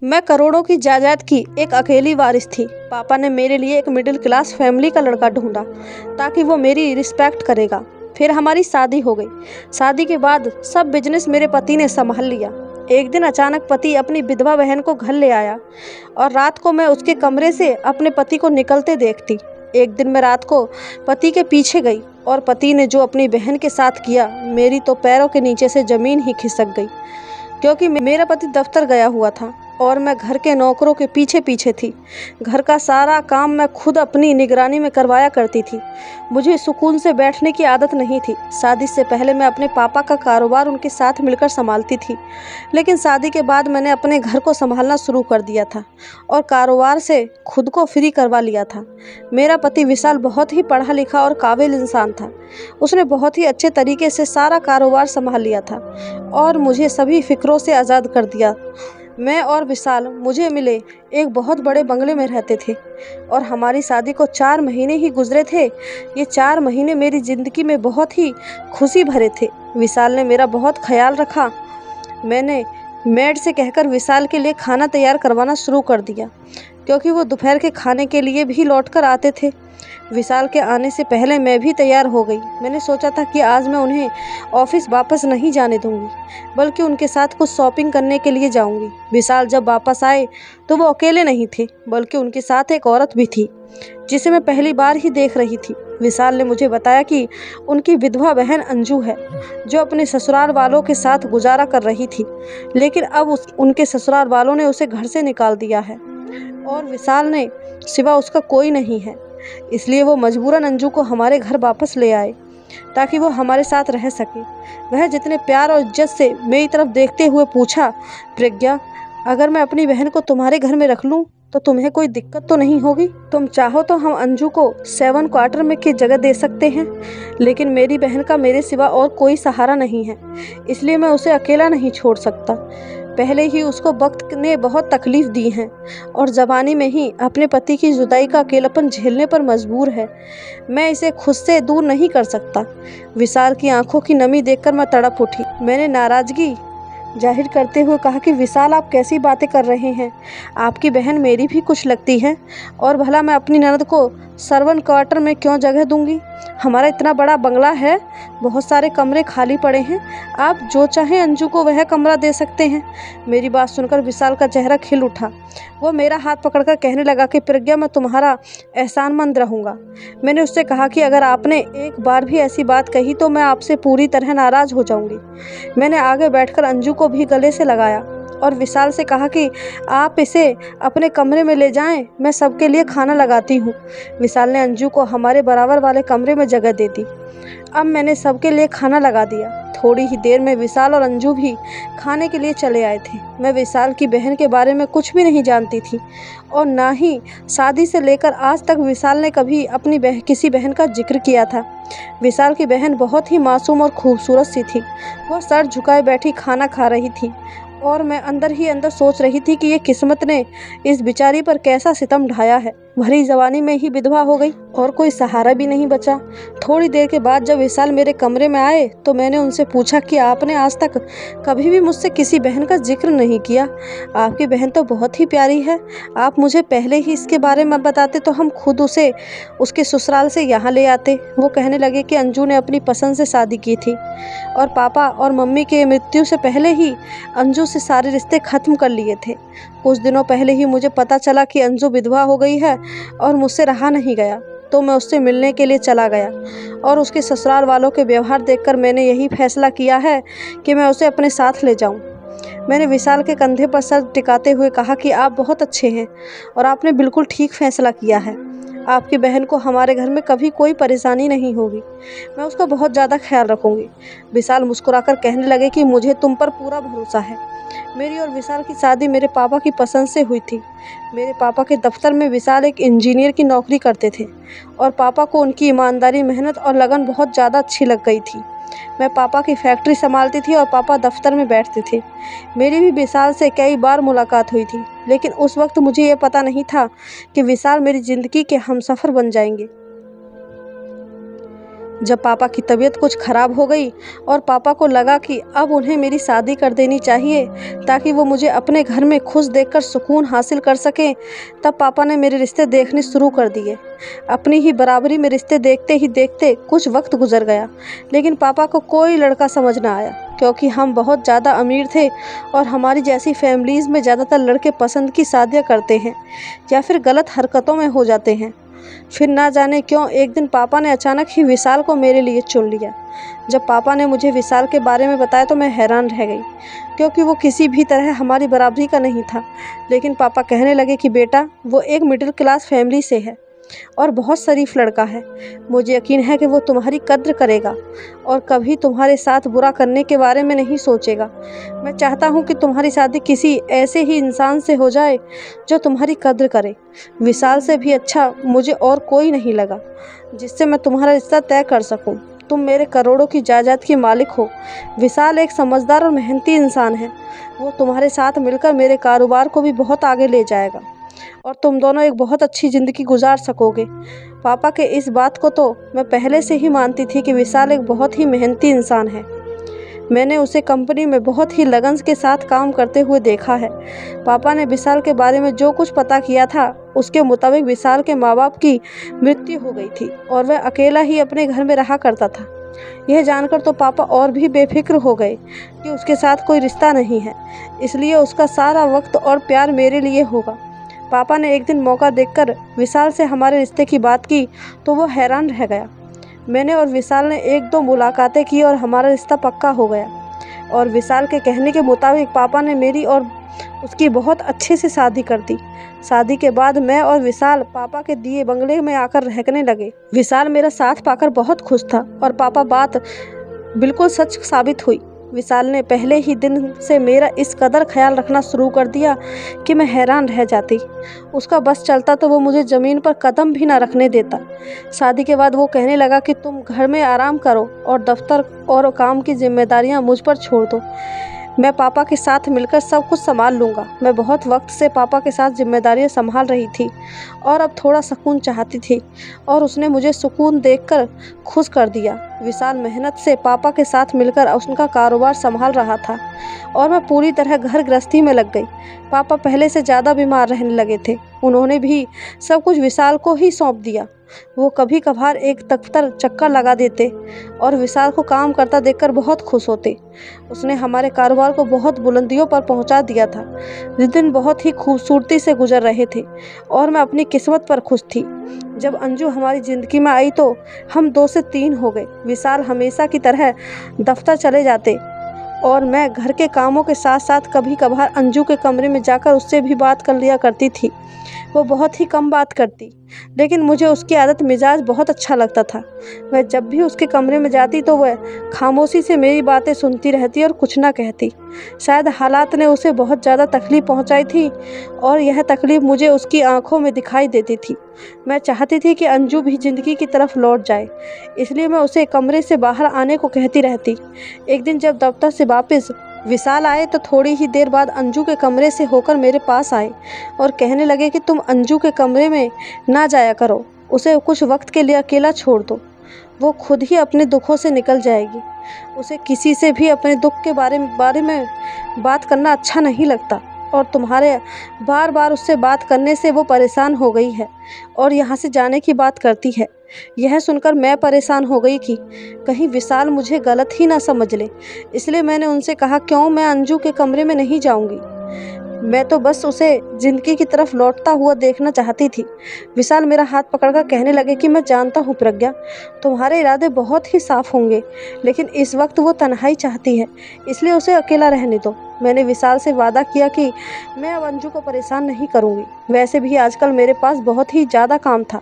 मैं करोड़ों की जायदाद की एक अकेली वारिस थी। पापा ने मेरे लिए एक मिडिल क्लास फैमिली का लड़का ढूंढा ताकि वो मेरी रिस्पेक्ट करेगा। फिर हमारी शादी हो गई। शादी के बाद सब बिजनेस मेरे पति ने संभाल लिया। एक दिन अचानक पति अपनी विधवा बहन को घर ले आया और रात को मैं उसके कमरे से अपने पति को निकलते देखती। एक दिन मैं रात को पति के पीछे गई और पति ने जो अपनी बहन के साथ किया, मेरी तो पैरों के नीचे से ज़मीन ही खिसक गई, क्योंकि मेरा पति दफ्तर गया हुआ था और मैं घर के नौकरों के पीछे पीछे थी। घर का सारा काम मैं खुद अपनी निगरानी में करवाया करती थी। मुझे सुकून से बैठने की आदत नहीं थी। शादी से पहले मैं अपने पापा का कारोबार उनके साथ मिलकर संभालती थी, लेकिन शादी के बाद मैंने अपने घर को संभालना शुरू कर दिया था और कारोबार से खुद को फ्री करवा लिया था। मेरा पति विशाल बहुत ही पढ़ा लिखा और काबिल इंसान था। उसने बहुत ही अच्छे तरीके से सारा कारोबार संभाल लिया था और मुझे सभी फिक्रों से आज़ाद कर दिया। मैं और विशाल मुझे मिले एक बहुत बड़े बंगले में रहते थे और हमारी शादी को 4 महीने ही गुजरे थे। ये 4 महीने मेरी ज़िंदगी में बहुत ही खुशी भरे थे। विशाल ने मेरा बहुत ख्याल रखा। मैंने मेड से कहकर विशाल के लिए खाना तैयार करवाना शुरू कर दिया, क्योंकि वो दोपहर के खाने के लिए भी लौटकर आते थे। विशाल के आने से पहले मैं भी तैयार हो गई। मैंने सोचा था कि आज मैं उन्हें ऑफिस वापस नहीं जाने दूंगी, बल्कि उनके साथ कुछ शॉपिंग करने के लिए जाऊंगी। विशाल जब वापस आए तो वो अकेले नहीं थे, बल्कि उनके साथ एक औरत भी थी, जिसे मैं पहली बार ही देख रही थी। विशाल ने मुझे बताया कि उनकी विधवा बहन अंजू है, जो अपने ससुराल वालों के साथ गुजारा कर रही थी, लेकिन अब उनके ससुराल वालों ने उसे घर से निकाल दिया है और विशाल ने सिवा उसका कोई नहीं है। इसलिए वो मजबूरन अंजू को हमारे घर वापस ले आए ताकि वो हमारे साथ रह सके। वह जितने प्यार और इज्जत से मेरी तरफ देखते हुए पूछा, प्रज्ञा, अगर मैं अपनी बहन को तुम्हारे घर में रख लूं तो तुम्हें कोई दिक्कत तो नहीं होगी? तुम चाहो तो हम अंजू को 7 क्वार्टर में की जगह दे सकते हैं, लेकिन मेरी बहन का मेरे सिवा और कोई सहारा नहीं है, इसलिए मैं उसे अकेला नहीं छोड़ सकता। पहले ही उसको वक्त ने बहुत तकलीफ दी है और जवानी में ही अपने पति की जुदाई का अकेलापन झेलने पर मजबूर है। मैं इसे खुद से दूर नहीं कर सकता। विशाल की आंखों की नमी देखकर मैं तड़प उठी। मैंने नाराजगी जाहिर करते हुए कहा कि विशाल, आप कैसी बातें कर रहे हैं? आपकी बहन मेरी भी कुछ लगती है, और भला मैं अपनी ननद को 7 क्वार्टर में क्यों जगह दूंगी? हमारा इतना बड़ा बंगला है, बहुत सारे कमरे खाली पड़े हैं, आप जो चाहें अंजू को वह कमरा दे सकते हैं। मेरी बात सुनकर विशाल का चेहरा खिल उठा। वो मेरा हाथ पकड़कर कहने लगा कि प्रज्ञा, मैं तुम्हारा एहसानमंद रहूँगा। मैंने उससे कहा कि अगर आपने एक बार भी ऐसी बात कही तो मैं आपसे पूरी तरह नाराज़ हो जाऊँगी। मैंने आगे बैठकर अंजू को भी गले से लगाया और विशाल से कहा कि आप इसे अपने कमरे में ले जाएं, मैं सबके लिए खाना लगाती हूँ। विशाल ने अंजू को हमारे बराबर वाले कमरे में जगह दे दी। अब मैंने सबके लिए खाना लगा दिया। थोड़ी ही देर में विशाल और अंजू भी खाने के लिए चले आए थे। मैं विशाल की बहन के बारे में कुछ भी नहीं जानती थी और ना ही शादी से लेकर आज तक विशाल ने कभी अपनी किसी बहन का जिक्र किया था। विशाल की बहन बहुत ही मासूम और खूबसूरत सी थी। वह सर झुकाए बैठी खाना खा रही थी और मैं अंदर ही अंदर सोच रही थी कि ये किस्मत ने इस बेचारी पर कैसा सितम ढाया है। भरी जवानी में ही विधवा हो गई और कोई सहारा भी नहीं बचा। थोड़ी देर के बाद जब विशाल मेरे कमरे में आए तो मैंने उनसे पूछा कि आपने आज तक कभी भी मुझसे किसी बहन का जिक्र नहीं किया। आपकी बहन तो बहुत ही प्यारी है, आप मुझे पहले ही इसके बारे में बताते तो हम खुद उसे उसके ससुराल से यहाँ ले आते। वो कहने लगे कि अंजू ने अपनी पसंद से शादी की थी और पापा और मम्मी के मृत्यु से पहले ही अंजू से सारे रिश्ते ख़त्म कर लिए थे। कुछ दिनों पहले ही मुझे पता चला कि अंजू विधवा हो गई है और मुझसे रहा नहीं गया, तो मैं उससे मिलने के लिए चला गया और उसके ससुराल वालों के व्यवहार देखकर मैंने यही फैसला किया है कि मैं उसे अपने साथ ले जाऊं। मैंने विशाल के कंधे पर सर टिकाते हुए कहा कि आप बहुत अच्छे हैं और आपने बिल्कुल ठीक फैसला किया है। आपकी बहन को हमारे घर में कभी कोई परेशानी नहीं होगी, मैं उसका बहुत ज़्यादा ख्याल रखूँगी। विशाल मुस्कुराकर कहने लगे कि मुझे तुम पर पूरा भरोसा है। मेरी और विशाल की शादी मेरे पापा की पसंद से हुई थी। मेरे पापा के दफ्तर में विशाल एक इंजीनियर की नौकरी करते थे और पापा को उनकी ईमानदारी, मेहनत और लगन बहुत ज़्यादा अच्छी लग गई थी। मैं पापा की फैक्ट्री संभालती थी और पापा दफ्तर में बैठते थे। मेरी भी विशाल से कई बार मुलाकात हुई थी, लेकिन उस वक्त मुझे ये पता नहीं था कि विशाल मेरी ज़िंदगी के हमसफ़र बन जाएंगे। जब पापा की तबीयत कुछ ख़राब हो गई और पापा को लगा कि अब उन्हें मेरी शादी कर देनी चाहिए ताकि वो मुझे अपने घर में खुश देखकर सुकून हासिल कर सकें, तब पापा ने मेरे रिश्ते देखने शुरू कर दिए। अपनी ही बराबरी में रिश्ते देखते ही देखते कुछ वक्त गुजर गया, लेकिन पापा को कोई लड़का समझ ना आया, क्योंकि हम बहुत ज़्यादा अमीर थे और हमारी जैसी फैमिलीज़ में ज़्यादातर लड़के पसंद की शादियाँ करते हैं या फिर गलत हरकतों में हो जाते हैं। फिर ना जाने क्यों एक दिन पापा ने अचानक ही विशाल को मेरे लिए चुन लिया। जब पापा ने मुझे विशाल के बारे में बताया तो मैं हैरान रह गई, क्योंकि वो किसी भी तरह हमारी बराबरी का नहीं था। लेकिन पापा कहने लगे कि बेटा, वो एक मिडिल क्लास फैमिली से है और बहुत शरीफ लड़का है। मुझे यकीन है कि वो तुम्हारी कद्र करेगा और कभी तुम्हारे साथ बुरा करने के बारे में नहीं सोचेगा। मैं चाहता हूँ कि तुम्हारी शादी किसी ऐसे ही इंसान से हो जाए जो तुम्हारी कद्र करे। विशाल से भी अच्छा मुझे और कोई नहीं लगा जिससे मैं तुम्हारा रिश्ता तय कर सकूँ। तुम मेरे करोड़ों की जायदाद के मालिक हो। विशाल एक समझदार और मेहनती इंसान है। वो तुम्हारे साथ मिलकर मेरे कारोबार को भी बहुत आगे ले जाएगा और तुम दोनों एक बहुत अच्छी ज़िंदगी गुजार सकोगे। पापा के इस बात को तो मैं पहले से ही मानती थी कि विशाल एक बहुत ही मेहनती इंसान है। मैंने उसे कंपनी में बहुत ही लगन के साथ काम करते हुए देखा है। पापा ने विशाल के बारे में जो कुछ पता किया था उसके मुताबिक विशाल के माँ बाप की मृत्यु हो गई थी और वह अकेला ही अपने घर में रहा करता था। यह जानकर तो पापा और भी बेफिक्र हो गए कि उसके साथ कोई रिश्ता नहीं है, इसलिए उसका सारा वक्त और प्यार मेरे लिए होगा। पापा ने एक दिन मौका देखकर विशाल से हमारे रिश्ते की बात की तो वो हैरान रह गया। मैंने और विशाल ने 1-2 मुलाकातें की और हमारा रिश्ता पक्का हो गया। और विशाल के कहने के मुताबिक पापा ने मेरी और उसकी बहुत अच्छे से शादी कर दी। शादी के बाद मैं और विशाल पापा के दिए बंगले में आकर रहने लगे। विशाल मेरा साथ पाकर बहुत खुश था और पापा बात बिल्कुल सच साबित हुई। विशाल ने पहले ही दिन से मेरा इस कदर ख्याल रखना शुरू कर दिया कि मैं हैरान रह जाती। उसका बस चलता तो वो मुझे ज़मीन पर कदम भी ना रखने देता। शादी के बाद वो कहने लगा कि तुम घर में आराम करो और दफ्तर और काम की जिम्मेदारियां मुझ पर छोड़ दो। मैं पापा के साथ मिलकर सब कुछ संभाल लूँगा। मैं बहुत वक्त से पापा के साथ जिम्मेदारियां संभाल रही थी और अब थोड़ा सुकून चाहती थी और उसने मुझे सुकून देखकर खुश कर दिया। विशाल मेहनत से पापा के साथ मिलकर उनका कारोबार संभाल रहा था और मैं पूरी तरह घर गृहस्थी में लग गई। पापा पहले से ज़्यादा बीमार रहने लगे थे। उन्होंने भी सब कुछ विशाल को ही सौंप दिया। वो कभी कभार एक दफ्तर चक्कर लगा देते और विशाल को काम करता देखकर बहुत खुश होते। उसने हमारे कारोबार को बहुत बुलंदियों पर पहुंचा दिया था। जिस दिन बहुत ही खूबसूरती से गुजर रहे थे और मैं अपनी किस्मत पर खुश थी। जब अंजू हमारी ज़िंदगी में आई तो हम 2 से 3 हो गए। विशाल हमेशा की तरह दफ्तर चले जाते और मैं घर के कामों के साथ साथ कभी कभार अंजू के कमरे में जाकर उससे भी बात कर लिया करती थी। वो बहुत ही कम बात करती, लेकिन मुझे उसकी आदत मिजाज बहुत अच्छा लगता था। मैं जब भी उसके कमरे में जाती तो वह खामोशी से मेरी बातें सुनती रहती और कुछ ना कहती। शायद हालात ने उसे बहुत ज़्यादा तकलीफ़ पहुंचाई थी और यह तकलीफ़ मुझे उसकी आंखों में दिखाई देती थी। मैं चाहती थी कि अंजू भी ज़िंदगी की तरफ लौट जाए, इसलिए मैं उसे कमरे से बाहर आने को कहती रहती। एक दिन जब दफ्तर से वापस विशाल आए तो थोड़ी ही देर बाद अंजू के कमरे से होकर मेरे पास आए और कहने लगे कि तुम अंजू के कमरे में ना जाया करो, उसे कुछ वक्त के लिए अकेला छोड़ दो। वो खुद ही अपने दुखों से निकल जाएगी। उसे किसी से भी अपने दुख के बारे में बात करना अच्छा नहीं लगता और तुम्हारे बार बार उससे बात करने से वो परेशान हो गई है और यहाँ से जाने की बात करती है। यह सुनकर मैं परेशान हो गई कि कहीं विशाल मुझे गलत ही ना समझ ले, इसलिए मैंने उनसे कहा क्यों मैं अंजू के कमरे में नहीं जाऊंगी। मैं तो बस उसे ज़िंदगी की तरफ लौटता हुआ देखना चाहती थी। विशाल मेरा हाथ पकड़कर कहने लगे कि मैं जानता हूँ प्रज्ञा, तुम्हारे इरादे बहुत ही साफ होंगे, लेकिन इस वक्त वो तन्हाई चाहती है, इसलिए उसे अकेला रहने दो। मैंने विशाल से वादा किया कि मैं अब अंजू को परेशान नहीं करूँगी। वैसे भी आजकल मेरे पास बहुत ही ज़्यादा काम था।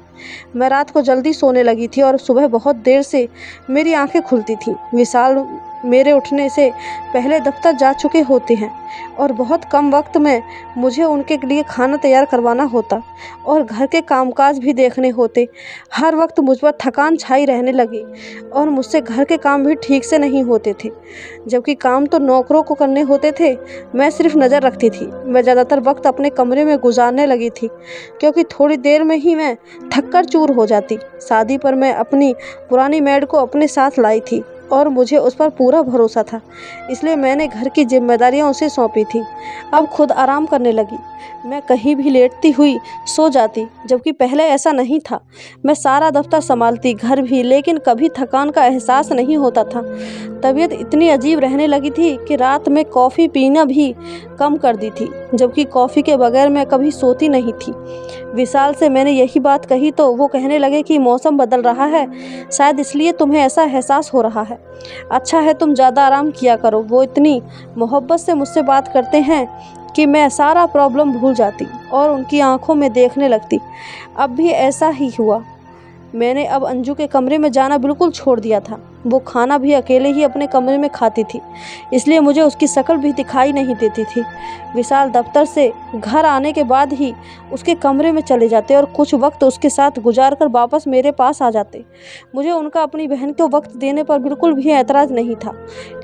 मैं रात को जल्दी सोने लगी थी और सुबह बहुत देर से मेरी आंखें खुलती थी। विशाल मेरे उठने से पहले दफ्तर जा चुके होते हैं और बहुत कम वक्त में मुझे उनके लिए खाना तैयार करवाना होता और घर के कामकाज भी देखने होते। हर वक्त मुझ पर थकान छाई रहने लगी और मुझसे घर के काम भी ठीक से नहीं होते थे, जबकि काम तो नौकरों को करने होते थे। मैं सिर्फ नज़र रखती थी। मैं ज़्यादातर वक्त अपने कमरे में गुजारने लगी थी, क्योंकि थोड़ी देर में ही मैं थक कर चूर हो जाती। शादी पर मैं अपनी पुरानी मेड को अपने साथ लाई थी और मुझे उस पर पूरा भरोसा था, इसलिए मैंने घर की जिम्मेदारियां उसे सौंपी थी। अब खुद आराम करने लगी। मैं कहीं भी लेटती हुई सो जाती, जबकि पहले ऐसा नहीं था। मैं सारा दफ्तर संभालती, घर भी, लेकिन कभी थकान का एहसास नहीं होता था। तबीयत इतनी अजीब रहने लगी थी कि रात में कॉफ़ी पीना भी कम कर दी थी, जबकि कॉफ़ी के बगैर मैं कभी सोती नहीं थी। विशाल से मैंने यही बात कही तो वो कहने लगे कि मौसम बदल रहा है, शायद इसलिए तुम्हें ऐसा एहसास हो रहा है। अच्छा है तुम ज़्यादा आराम किया करो। वो इतनी मोहब्बत से मुझसे बात करते हैं कि मैं सारा प्रॉब्लम भूल जाती और उनकी आंखों में देखने लगती। अब भी ऐसा ही हुआ। मैंने अब अंजू के कमरे में जाना बिल्कुल छोड़ दिया था। वो खाना भी अकेले ही अपने कमरे में खाती थी, इसलिए मुझे उसकी शक्ल भी दिखाई नहीं देती थी। विशाल दफ्तर से घर आने के बाद ही उसके कमरे में चले जाते और कुछ वक्त उसके साथ गुजार कर वापस मेरे पास आ जाते। मुझे उनका अपनी बहन को वक्त देने पर बिल्कुल भी ऐतराज़ नहीं था,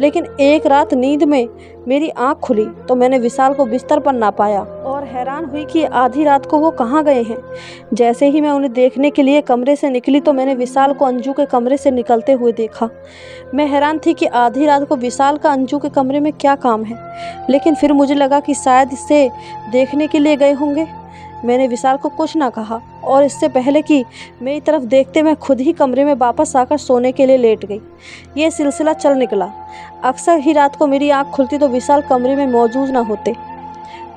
लेकिन एक रात नींद में मेरी आँख खुली तो मैंने विशाल को बिस्तर पर ना पाया और हैरान हुई कि आधी रात को वो कहाँ गए हैं। जैसे ही मैं उन्हें देखने के लिए कमरे से निकली तो मैंने विशाल को अंजू के कमरे से निकलते हुए देखा। मैं हैरान थी कि आधी रात को विशाल का अंजू के कमरे में क्या काम है, लेकिन फिर मुझे लगा कि शायद इसे देखने के लिए गए होंगे। मैंने विशाल को कुछ ना कहा और इससे पहले कि मेरी तरफ देखते मैं खुद ही कमरे में वापस आकर सोने के लिए लेट गई। ये सिलसिला चल निकला। अक्सर ही रात को मेरी आँख खुलती तो विशाल कमरे में मौजूद ना होते।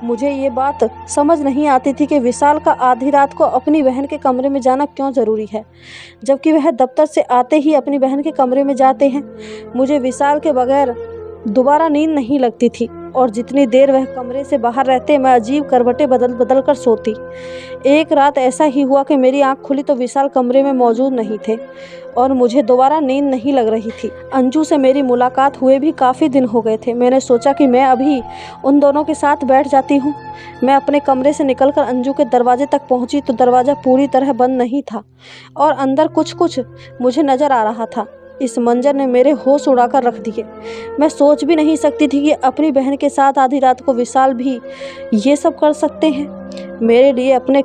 मुझे ये बात समझ नहीं आती थी कि विशाल का आधी रात को अपनी बहन के कमरे में जाना क्यों ज़रूरी है, जबकि वह दफ्तर से आते ही अपनी बहन के कमरे में जाते हैं। मुझे विशाल के बगैर दोबारा नींद नहीं लगती थी और जितनी देर वह कमरे से बाहर रहते मैं अजीब करवटें बदल बदल कर सोती। एक रात ऐसा ही हुआ कि मेरी आंख खुली तो विशाल कमरे में मौजूद नहीं थे और मुझे दोबारा नींद नहीं लग रही थी। अंजू से मेरी मुलाकात हुए भी काफ़ी दिन हो गए थे। मैंने सोचा कि मैं अभी उन दोनों के साथ बैठ जाती हूँ। मैं अपने कमरे से निकलकर अंजू के दरवाजे तक पहुँची तो दरवाज़ा पूरी तरह बंद नहीं था और अंदर कुछ कुछ मुझे नज़र आ रहा था। इस मंजर ने मेरे होश उड़ाकर रख दिए। मैं सोच भी नहीं सकती थी कि अपनी बहन के साथ आधी रात को विशाल भी ये सब कर सकते हैं। मेरे लिए अपने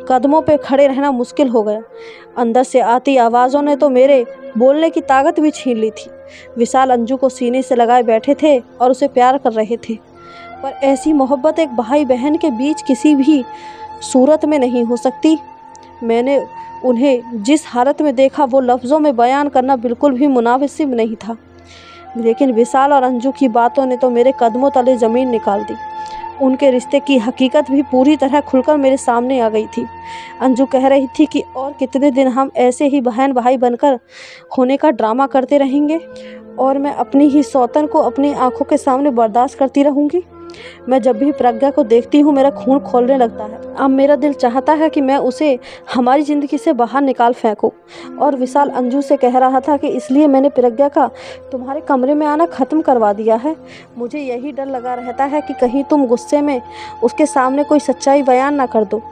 कदमों पे खड़े रहना मुश्किल हो गया। अंदर से आती आवाज़ों ने तो मेरे बोलने की ताकत भी छीन ली थी। विशाल अंजू को सीने से लगाए बैठे थे और उसे प्यार कर रहे थे, पर ऐसी मोहब्बत एक भाई बहन के बीच किसी भी सूरत में नहीं हो सकती। मैंने उन्हें जिस हालत में देखा वो लफ्ज़ों में बयान करना बिल्कुल भी मुनासिब नहीं था, लेकिन विशाल और अंजू की बातों ने तो मेरे कदमों तले ज़मीन निकाल दी। उनके रिश्ते की हकीकत भी पूरी तरह खुलकर मेरे सामने आ गई थी। अंजू कह रही थी कि और कितने दिन हम ऐसे ही बहन भाई बनकर होने का ड्रामा करते रहेंगे और मैं अपनी ही सौतन को अपनी आंखों के सामने बर्दाश्त करती रहूँगी। मैं जब भी प्रज्ञा को देखती हूँ मेरा खून खौलने लगता है। अब मेरा दिल चाहता है कि मैं उसे हमारी ज़िंदगी से बाहर निकाल फेंकूँ। और विशाल अंजू से कह रहा था कि इसलिए मैंने प्रज्ञा का तुम्हारे कमरे में आना ख़त्म करवा दिया है। मुझे यही डर लगा रहता है कि कहीं तुम गुस्से में उसके सामने कोई सच्चाई बयान ना कर दो।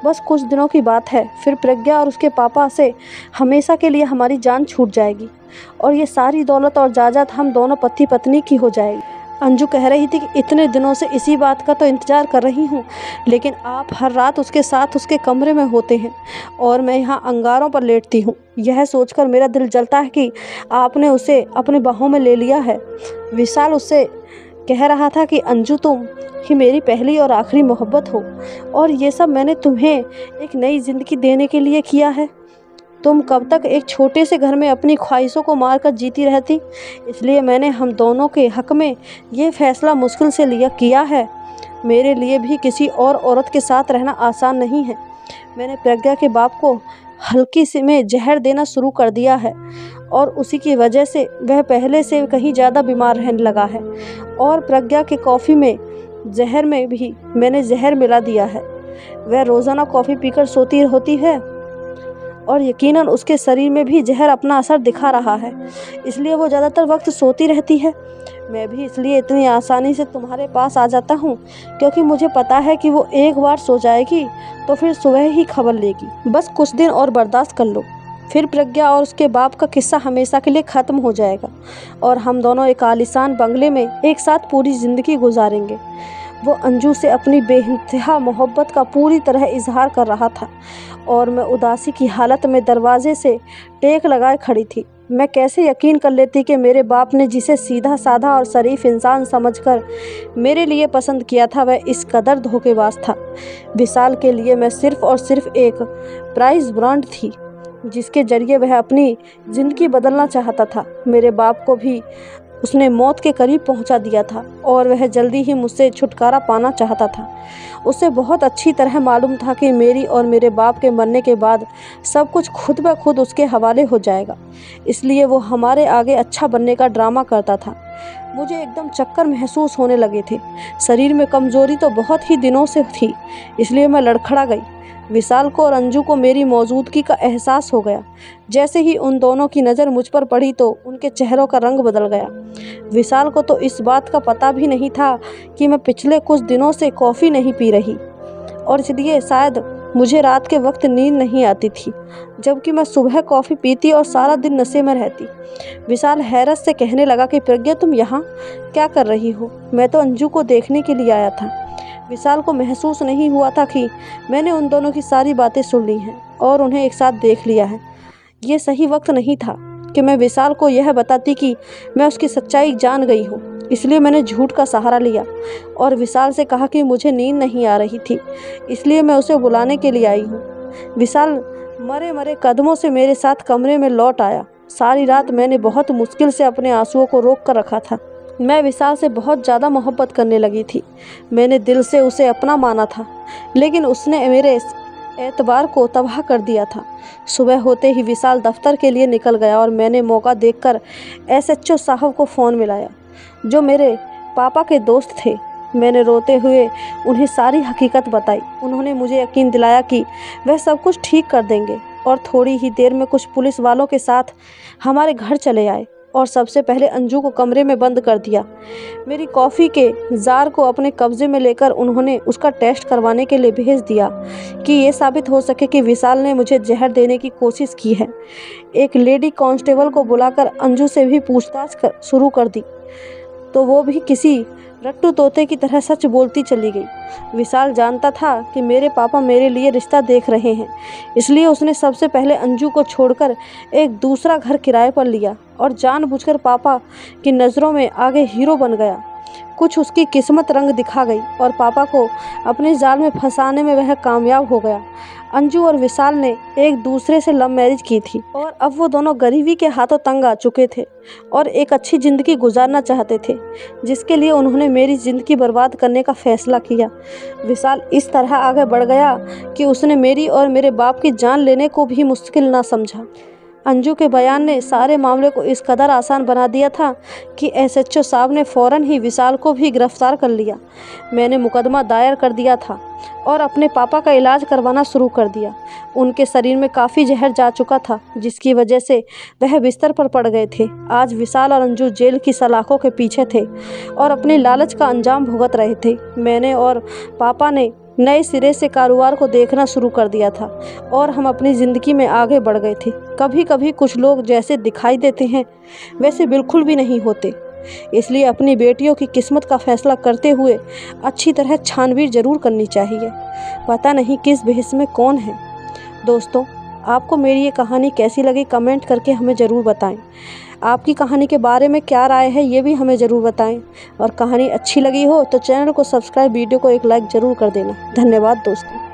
बस कुछ दिनों की बात है, फिर प्रज्ञा और उसके पापा से हमेशा के लिए हमारी जान छूट जाएगी और ये सारी दौलत और जायदाद हम दोनों पति पत्नी की हो जाएगी। अंजू कह रही थी कि इतने दिनों से इसी बात का तो इंतज़ार कर रही हूँ, लेकिन आप हर रात उसके साथ उसके कमरे में होते हैं और मैं यहाँ अंगारों पर लेटती हूँ। यह सोचकर मेरा दिल जलता है कि आपने उसे अपने बाहों में ले लिया है। विशाल उससे कह रहा था कि अंजू तुम ही मेरी पहली और आखिरी मोहब्बत हो और ये सब मैंने तुम्हें एक नई ज़िंदगी देने के लिए किया है। तुम कब तक एक छोटे से घर में अपनी ख्वाहिशों को मारकर जीती रहती, इसलिए मैंने हम दोनों के हक़ में ये फ़ैसला मुश्किल से किया है। मेरे लिए भी किसी और औरत के साथ रहना आसान नहीं है। मैंने प्रज्ञा के बाप को हल्की से में जहर देना शुरू कर दिया है और उसी की वजह से वह पहले से कहीं ज़्यादा बीमार रहने लगा है और प्रज्ञा के कॉफ़ी में जहर में भी मैंने जहर मिला दिया है। वह रोज़ाना कॉफ़ी पीकर सोती होती है और यकीनन उसके शरीर में भी जहर अपना असर दिखा रहा है, इसलिए वो ज़्यादातर वक्त सोती रहती है। मैं भी इसलिए इतनी आसानी से तुम्हारे पास आ जाता हूँ क्योंकि मुझे पता है कि वो एक बार सो जाएगी तो फिर सुबह ही खबर लेगी। बस कुछ दिन और बर्दाश्त कर लो, फिर प्रज्ञा और उसके बाप का किस्सा हमेशा के लिए ख़त्म हो जाएगा और हम दोनों एक आलीशान बंगले में एक साथ पूरी ज़िंदगी गुजारेंगे। वो अंजू से अपनी बेइंतहा मोहब्बत का पूरी तरह इजहार कर रहा था और मैं उदासी की हालत में दरवाजे से टेक लगाए खड़ी थी। मैं कैसे यकीन कर लेती कि मेरे बाप ने जिसे सीधा साधा और शरीफ इंसान समझकर मेरे लिए पसंद किया था वह इस कदर धोखेबाज था। विशाल के लिए मैं सिर्फ़ और सिर्फ एक प्राइस ब्रांड थी जिसके जरिए वह अपनी ज़िंदगी बदलना चाहता था। मेरे बाप को भी उसने मौत के करीब पहुंचा दिया था और वह जल्दी ही मुझसे छुटकारा पाना चाहता था। उसे बहुत अच्छी तरह मालूम था कि मेरी और मेरे बाप के मरने के बाद सब कुछ खुद ब खुद उसके हवाले हो जाएगा, इसलिए वो हमारे आगे अच्छा बनने का ड्रामा करता था। मुझे एकदम चक्कर महसूस होने लगे थे। शरीर में कमज़ोरी तो बहुत ही दिनों से थी, इसलिए मैं लड़खड़ा गई। विशाल को और अंजू को मेरी मौजूदगी का एहसास हो गया। जैसे ही उन दोनों की नज़र मुझ पर पड़ी तो उनके चेहरों का रंग बदल गया। विशाल को तो इस बात का पता भी नहीं था कि मैं पिछले कुछ दिनों से कॉफ़ी नहीं पी रही और इसलिए शायद मुझे रात के वक्त नींद नहीं आती थी, जबकि मैं सुबह कॉफ़ी पीती और सारा दिन नशे में रहती। विशाल हैरत से कहने लगा कि प्रज्ञा, तुम यहाँ क्या कर रही हो? मैं तो अंजू को देखने के लिए आया था। विशाल को महसूस नहीं हुआ था कि मैंने उन दोनों की सारी बातें सुन ली हैं और उन्हें एक साथ देख लिया है। ये सही वक्त नहीं था कि मैं विशाल को यह बताती कि मैं उसकी सच्चाई जान गई हूँ, इसलिए मैंने झूठ का सहारा लिया और विशाल से कहा कि मुझे नींद नहीं आ रही थी, इसलिए मैं उसे बुलाने के लिए आई हूँ। विशाल मरे मरे कदमों से मेरे साथ कमरे में लौट आया। सारी रात मैंने बहुत मुश्किल से अपने आंसुओं को रोक कर रखा था। मैं विशाल से बहुत ज़्यादा मोहब्बत करने लगी थी। मैंने दिल से उसे अपना माना था, लेकिन उसने मेरे एतबार को तबाह कर दिया था। सुबह होते ही विशाल दफ्तर के लिए निकल गया और मैंने मौका देखकर SHO साहब को फ़ोन मिलाया, जो मेरे पापा के दोस्त थे। मैंने रोते हुए उन्हें सारी हकीकत बताई। उन्होंने मुझे यकीन दिलाया कि वह सब कुछ ठीक कर देंगे और थोड़ी ही देर में कुछ पुलिस वालों के साथ हमारे घर चले आए और सबसे पहले अंजू को कमरे में बंद कर दिया। मेरी कॉफ़ी के जार को अपने कब्ज़े में लेकर उन्होंने उसका टेस्ट करवाने के लिए भेज दिया कि ये साबित हो सके कि विशाल ने मुझे जहर देने की कोशिश की है। एक लेडी कांस्टेबल को बुलाकर अंजू से भी पूछताछ शुरू कर दी, तो वो भी किसी रट्टू तोते की तरह सच बोलती चली गई। विशाल जानता था कि मेरे पापा मेरे लिए रिश्ता देख रहे हैं, इसलिए उसने सबसे पहले अंजू को छोड़कर एक दूसरा घर किराए पर लिया और जानबूझकर पापा की नज़रों में आगे हीरो बन गया। कुछ उसकी किस्मत रंग दिखा गई और पापा को अपने जाल में फंसाने में वह कामयाब हो गया। अंजू और विशाल ने एक दूसरे से लव मैरिज की थी और अब वो दोनों गरीबी के हाथों तंग आ चुके थे और एक अच्छी ज़िंदगी गुजारना चाहते थे, जिसके लिए उन्होंने मेरी ज़िंदगी बर्बाद करने का फ़ैसला किया। विशाल इस तरह आगे बढ़ गया कि उसने मेरी और मेरे बाप की जान लेने को भी मुश्किल ना समझा। अंजू के बयान ने सारे मामले को इस कदर आसान बना दिया था कि SHO साहब ने फ़ौरन ही विशाल को भी गिरफ्तार कर लिया। मैंने मुकदमा दायर कर दिया था और अपने पापा का इलाज करवाना शुरू कर दिया। उनके शरीर में काफ़ी जहर जा चुका था, जिसकी वजह से वह बिस्तर पर पड़ गए थे। आज विशाल और अंजू जेल की सलाखों के पीछे थे और अपनी लालच का अंजाम भुगत रहे थे। मैंने और पापा ने नए सिरे से कारोबार को देखना शुरू कर दिया था और हम अपनी ज़िंदगी में आगे बढ़ गए थे। कभी कभी कुछ लोग जैसे दिखाई देते हैं वैसे बिल्कुल भी नहीं होते, इसलिए अपनी बेटियों की किस्मत का फैसला करते हुए अच्छी तरह छानबीन ज़रूर करनी चाहिए। पता नहीं किस बहस में कौन है। दोस्तों, आपको मेरी ये कहानी कैसी लगी कमेंट करके हमें ज़रूर बताएं। आपकी कहानी के बारे में क्या राय है ये भी हमें ज़रूर बताएं और कहानी अच्छी लगी हो तो चैनल को सब्सक्राइब, वीडियो को एक लाइक ज़रूर कर देना। धन्यवाद दोस्तों।